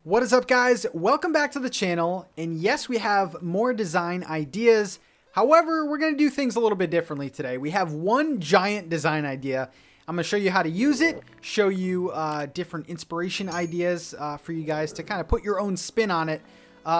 What is up, guys? Welcome back to the channel. And yes, we have more design ideas. However, we're going to do things a little bit differently today. We have one giant design idea. I'm going to show you how to use it, show you different inspiration ideas for you guys to kind of put your own spin on it.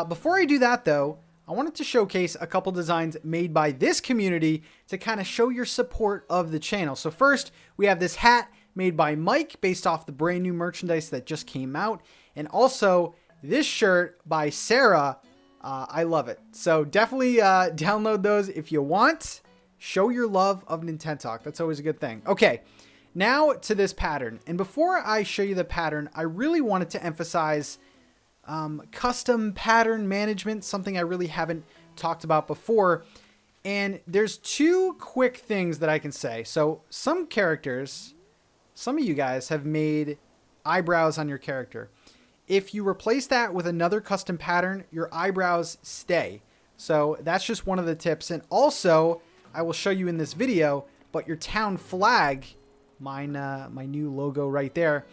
Before I do that, though, I wanted to showcase a couple designs made by this community to kind of show your support of the channel. So first, we have this hat made by Mike based off the brand new merchandise that just came out. And also this shirt by Sarah. I love it. So definitely download those if you want. Show your love of NintenTalk. That's always a good thing. Okay, now to this pattern. And before I show you the pattern, I really wanted to emphasize custom pattern management, something I really haven't talked about before. And there's two quick things that I can say. So some characters, some of you guys have made eyebrows on your character. If you replace that with another custom pattern, your eyebrows stay. So that's just one of the tips. And also, I will show you in this video, but your town flag, my new logo right there,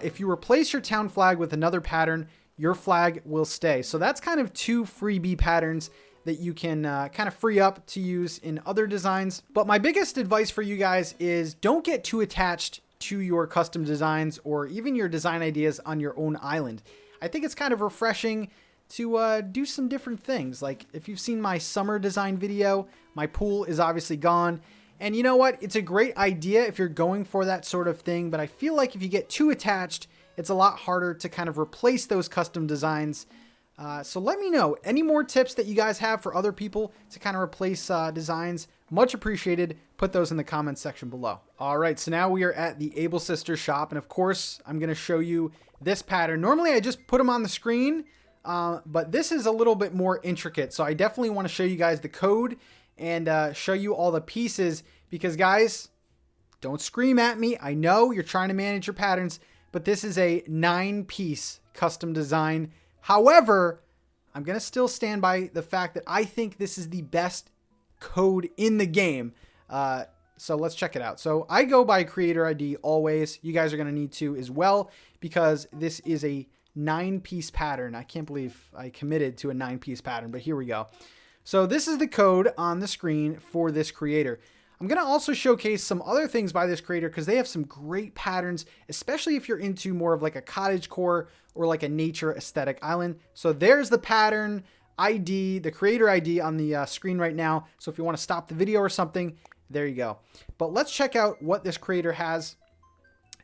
if you replace your town flag with another pattern, your flag will stay. So that's kind of two freebie patterns that you can kind of free up to use in other designs. But my biggest advice for you guys is don't get too attached to your custom designs or even your design ideas on your own island. I think it's kind of refreshing to do some different things. Like if you've seen my summer design video, my pool is obviously gone. And you know what? It's a great idea if you're going for that sort of thing. But I feel like if you get too attached, it's a lot harder to kind of replace those custom designs. So let me know any more tips that you guys have for other people to kind of replace designs. Much appreciated. Put those in the comments section below. All right, so now we are at the Able Sister shop. And of course, I'm going to show you this pattern. Normally, I just put them on the screen, but this is a little bit more intricate. So I definitely want to show you guys the code and show you all the pieces because, guys, don't scream at me. I know you're trying to manage your patterns, but this is a 9-piece custom design. However, I'm going to still stand by the fact that I think this is the best code in the game. So let's check it out. So I go by creator ID always. You guys are going to need to as well because this is a 9-piece pattern. I can't believe I committed to a 9-piece pattern, but here we go. So this is the code on the screen for this creator. I'm going to also showcase some other things by this creator because they have some great patterns, especially if you're into more of like a cottagecore or like a nature aesthetic island. So there's the pattern ID, the creator ID on the screen right now. So if you want to stop the video or something, there you go. But let's check out what this creator has.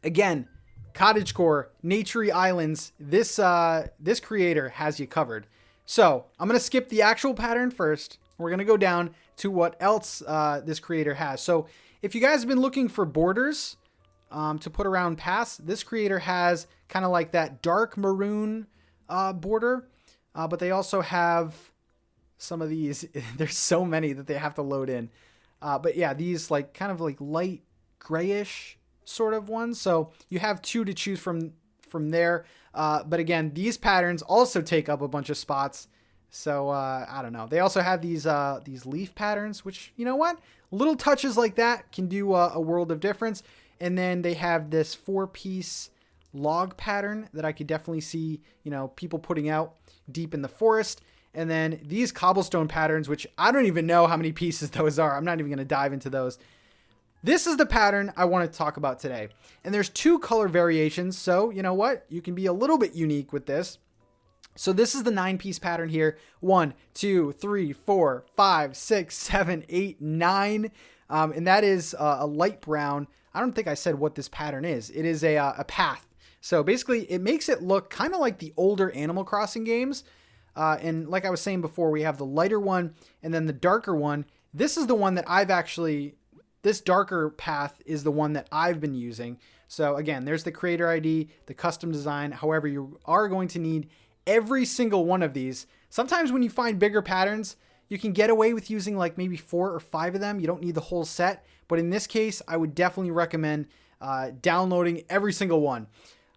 Again, cottagecore, naturey islands, this creator has you covered. So I'm going to skip the actual pattern first. We're going to go down to what else this creator has. So if you guys have been looking for borders to put around paths, this creator has kind of like that dark maroon border. But they also have some of these. There's so many that they have to load in. But yeah, these like kind of like light grayish sort of ones. So you have two to choose from there. But again, these patterns also take up a bunch of spots. So I don't know. They also have these leaf patterns, which, you know what? Little touches like that can do a world of difference. And then they have this 4-piece log pattern that I could definitely see, you know, people putting out deep in the forest. And then these cobblestone patterns, which I don't even know how many pieces those are. I'm not even going to dive into those. This is the pattern I want to talk about today. And there's 2 color variations. So you know what? You can be a little bit unique with this. So this is the 9-piece pattern here. 1, 2, 3, 4, 5, 6, 7, 8, 9. And that is a light brown. I don't think I said what this pattern is. It is a path. So basically it makes it look kind of like the older Animal Crossing games. And like I was saying before, we have the lighter one and then the darker one. This is the one that this darker path is the one that I've been using. So again, there's the creator ID, the custom design. However, you are going to need every single one of these. Sometimes when you find bigger patterns, you can get away with using like maybe 4 or 5 of them. You don't need the whole set. But in this case, I would definitely recommend downloading every single one.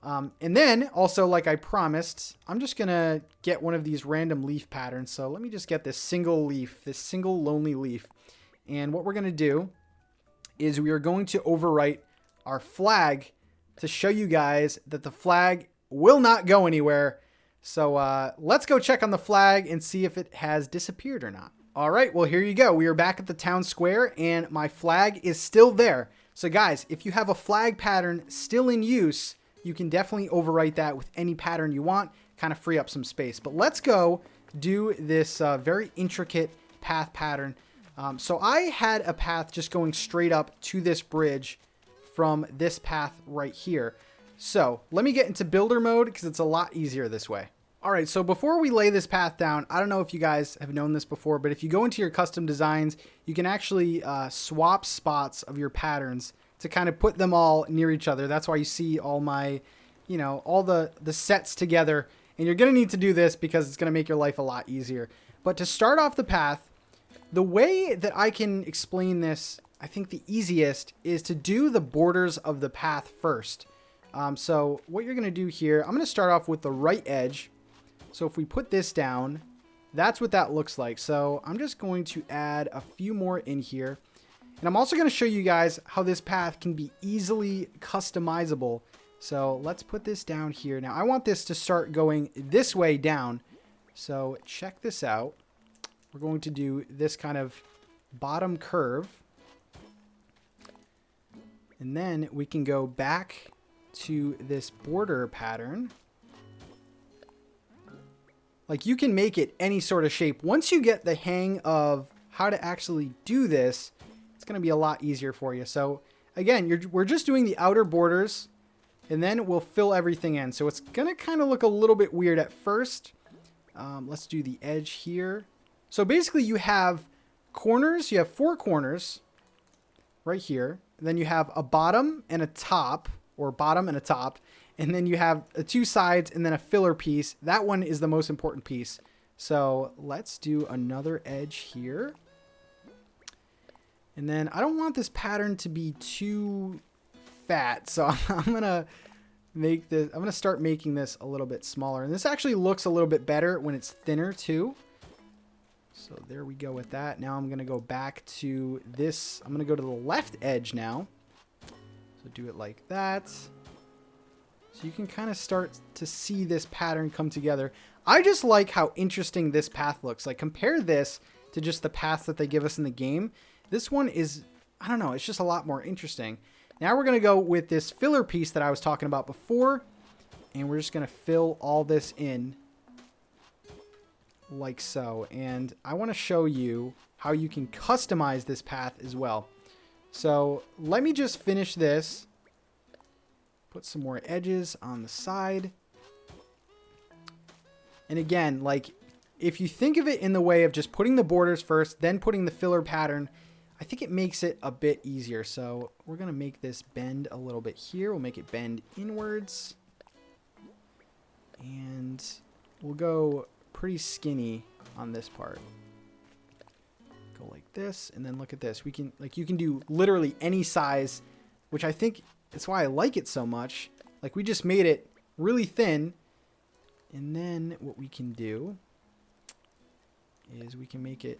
And then also, like I promised, I'm just going to get one of these random leaf patterns. So let me just get this single leaf, this single lonely leaf. And what we're going to do is we are going to overwrite our flag to show you guys that the flag will not go anywhere. So let's go check on the flag and see if it has disappeared or not. All right, well, here you go. We are back at the town square and my flag is still there. So guys, if you have a flag pattern still in use, you can definitely overwrite that with any pattern you want, kind of free up some space. But let's go do this very intricate path pattern. So I had a path just going straight up to this bridge from this path right here. So let me get into builder mode because it's a lot easier this way. All right, so before we lay this path down, I don't know if you guys have known this before, but if you go into your custom designs, you can actually swap spots of your patterns to kind of put them all near each other. That's why you see all my, you know, all the sets together. And you're going to need to do this because it's going to make your life a lot easier. But to start off the path, the way that I can explain this, I think the easiest is to do the borders of the path first. So what you're going to do here, I'm going to start off with the right edge. So if we put this down, that's what that looks like. So I'm just going to add a few more in here. And I'm also going to show you guys how this path can be easily customizable. So let's put this down here. Now I want this to start going this way down. So check this out. We're going to do this kind of bottom curve. And then we can go back to this border pattern. Like you can make it any sort of shape. Once you get the hang of how to actually do this, it's going to be a lot easier for you. So again, we're just doing the outer borders and then we'll fill everything in. So it's going to kind of look a little bit weird at first. Let's do the edge here. So basically you have corners. You have 4 corners right here. And then you have a bottom and a top, or bottom and a top. And then you have 2 sides and then a filler piece. That one is the most important piece. So let's do another edge here. And then I don't want this pattern to be too fat. So I'm going to make this, I'm going to start making this a little bit smaller. And this actually looks a little bit better when it's thinner too. So there we go with that. Now I'm going to go back to this. I'm going to go to the left edge now. So do it like that. So you can kind of start to see this pattern come together. I just like how interesting this path looks. Like compare this to just the paths that they give us in the game. This one is, I don't know, it's just a lot more interesting. Now we're going to go with this filler piece that I was talking about before. And we're just going to fill all this in like so. And I want to show you how you can customize this path as well. So let me just finish this. Put some more edges on the side. And again, like if you think of it in the way of just putting the borders first, then putting the filler pattern, I think it makes it a bit easier. So we're going to make this bend a little bit here. We'll make it bend inwards. And we'll go pretty skinny on this part. Go like this, and then look at this. We can, like, you can do literally any size, which I think that's why I like it so much. Like we just made it really thin. And then what we can do is we can make it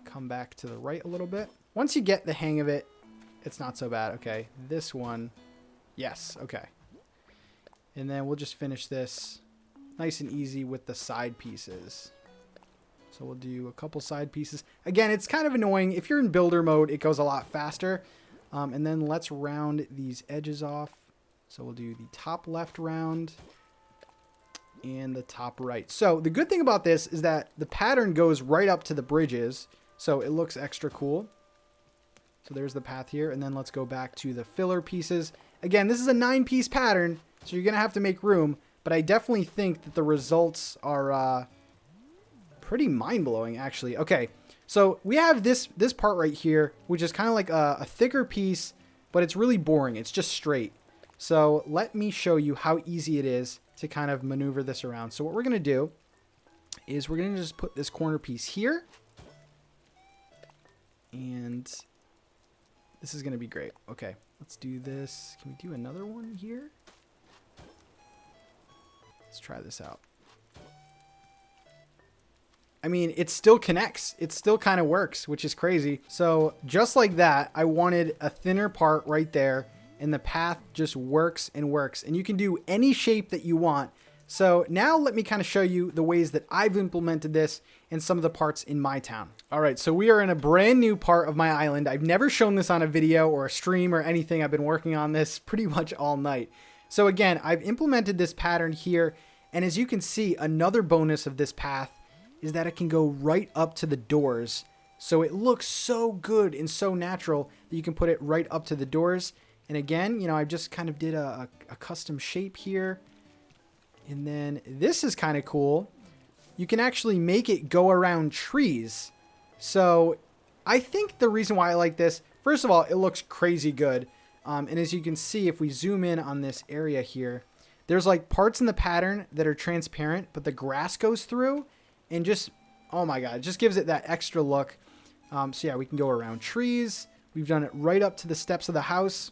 come back to the right a little bit. Once you get the hang of it, it's not so bad. Okay, this one. Yes, okay. And then we'll just finish this nice and easy with the side pieces. So we'll do a couple side pieces. Again, it's kind of annoying. If you're in builder mode, it goes a lot faster. And then let's round these edges off. So we'll do the top left round and the top right. So the good thing about this is that the pattern goes right up to the bridges. So it looks extra cool. So there's the path here. And then let's go back to the filler pieces. Again, this is a 9-piece pattern, so you're going to have to make room. But I definitely think that the results are pretty mind-blowing, actually. Okay, so we have this part right here, which is kind of like a thicker piece, but it's really boring. It's just straight. So let me show you how easy it is to kind of maneuver this around. So what we're going to do is we're going to just put this corner piece here. And this is going to be great. Okay, let's do this. Can we do another one here? Let's try this out. I mean, it still connects. It still kind of works, which is crazy. So just like that, I wanted a thinner part right there, and the path just works and works. And you can do any shape that you want. So now let me kind of show you the ways that I've implemented this in some of the parts in my town. All right, so we are in a brand new part of my island. I've never shown this on a video or a stream or anything. I've been working on this pretty much all night. So again, I've implemented this pattern here. And as you can see, another bonus of this path is that it can go right up to the doors. So it looks so good and so natural that you can put it right up to the doors. And again, you know, I just kind of did a custom shape here. And then this is kind of cool. You can actually make it go around trees. So I think the reason why I like this, first of all, it looks crazy good. And as you can see, if we zoom in on this area here, there's like parts in the pattern that are transparent, but the grass goes through and just, oh my God, it just gives it that extra look. So yeah, we can go around trees. We've done it right up to the steps of the house.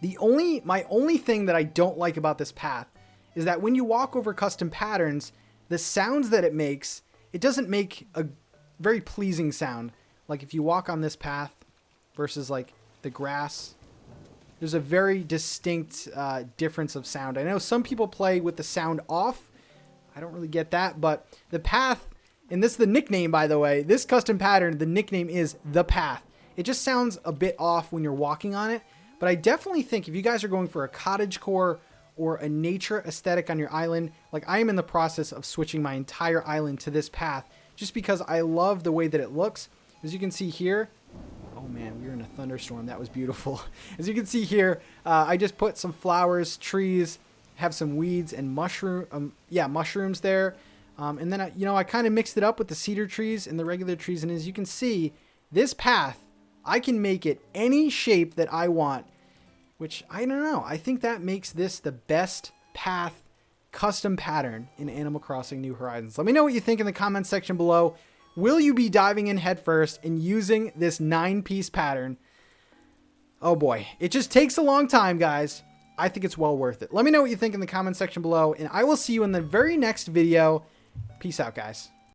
My only thing that I don't like about this path is that when you walk over custom patterns, the sounds that it makes, it doesn't make a very pleasing sound. Like if you walk on this path versus like the grass, there's a very distinct difference of sound. I know some people play with the sound off. I don't really get that, but the path, and this is the nickname, by the way, this custom pattern, the nickname is The Path. It just sounds a bit off when you're walking on it, but I definitely think if you guys are going for a cottagecore or a nature aesthetic on your island, like I am in the process of switching my entire island to this path just because I love the way that it looks. As you can see here, oh man, we were in a thunderstorm. That was beautiful. As you can see here, I just put some flowers, trees, have some weeds and mushrooms there. And then I kind of mixed it up with the cedar trees and the regular trees. And as you can see, this path, I can make it any shape that I want, which I don't know. I think that makes this the best path custom pattern in Animal Crossing New Horizons. Let me know what you think in the comments section below. Will you be diving in headfirst and using this 9-piece pattern? Oh boy, it just takes a long time, guys. I think it's well worth it. Let me know what you think in the comments section below, and I will see you in the very next video. Peace out, guys.